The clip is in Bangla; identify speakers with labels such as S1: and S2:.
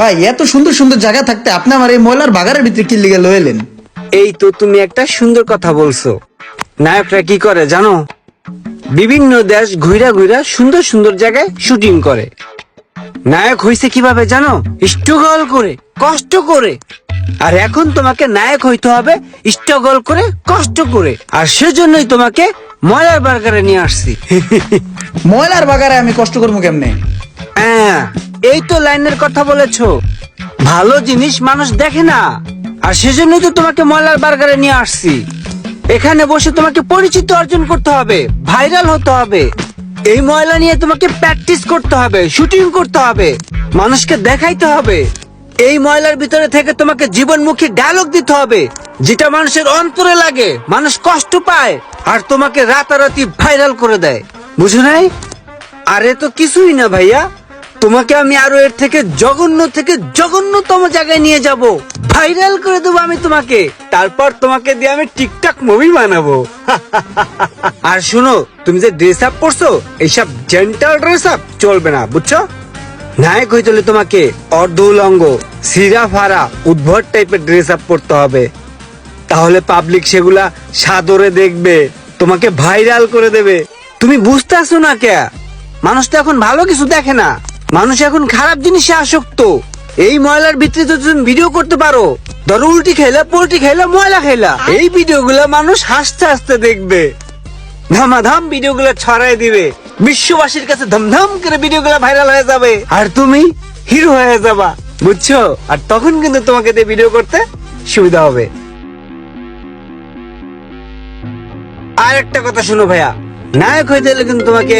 S1: ভাই এত সুন্দর সুন্দর জায়গা থাকতে আপনি আমার এই ময়লার বাগানের ভিতরে কি লিগে লইলেন?
S2: এই তো তুমি একটা সুন্দর কথা বলছো। নায়করা কি করে জানো? বিভিন্ন দেশ ঘুরা ঘুরা সুন্দর সুন্দর জায়গায় শুটিং করে। নায়ক হইছে কিভাবে জানো? স্ট্রাগল করে, কষ্ট করে। আর এখন তোমাকে নায়ক হইতে হবে স্ট্রাগল করে, কষ্ট করে। আর সেজন্যই তোমাকে ময়লার বার্গারে নিয়ে আসছি।
S1: ময়লার বাগারে আমি কষ্ট করবো কেমনে?
S2: হ্যাঁ, এই তো লাইনের কথা বলেছো। ভালো জিনিস মানুষ দেখে না, আর সেজন্যই তো তোমাকে ময়লার বার্গারে নিয়ে আসছি। এখানে বসে তোমাকে পরিচিত অর্জন করতে হবে, ভাইরাল হতে হবে। এই ময়লা নিয়ে তোমাকে প্র্যাকটিস করতে হবে, শুটিং করতে হবে, মানুষকে দেখাইতে হবে। এই ময়লার ভিতরে থেকে তোমাকে জীবনমুখী ডায়লগ দিতে হবে, যেটা মানুষের অন্তরে লাগে, মানুষ কষ্ট পায়, আর তোমাকে রাতারাতি ভাইরাল করে দেয়। বুঝো নাই? আরে তো কিছুই না ভাইয়া, তোমাকে আমি আরো এর থেকে জঘন্যতম জায়গায় নিয়ে যাব, ভাইরাল করে দেবো আমি তোমাকে। তারপর তোমাকে দিয়ে আমি টিকটক মুভি বানাবো। আর শোনো, তুমি যে ড্রেস আপ করছো, এইসব জেন্টাল ড্রেস আপ চলবে না, বুঝছো? নায়ক হইতে হলে তোমাকে অর্ধ উলঙ্গ, সিরা ফারা, উদ্ভট টাইপের ড্রেস আপ করতে হবে। তাহলে পাবলিক সেগুলা সাদরে দেখবে, তোমাকে ভাইরাল করে দেবে। তুমি বুঝতেছো না কে? মানুষ তো এখন ভালো কিছু দেখে না, মানুষ এখন খারাপ জিনিসে আসক্ত। এই ময়লার ভিতরে তো তুমি ভিডিও করতে পারো, ধরো উল্টি খাইলা, পোল্টি খাইলা, ময়লা খাইলা, এই ভিডিওগুলা মানুষ হাসতে হাসতে দেখবে, ধামাধাম ভিডিওগুলো ছড়াই দিবে, বিশ্ববাসীর কাছে ধমধম করে ভিডিওগুলো ভাইরাল হয়ে যাবে, আর তুমি হিরো হয়ে যাবা, বুঝছো? আর তখন কিন্তু তোমাকে দিয়ে ভিডিও করতে সুবিধা হবে। আর একটা কথা শুনো ভাইয়া, নায়ক হইতে হলে কিন্তু তোমাকে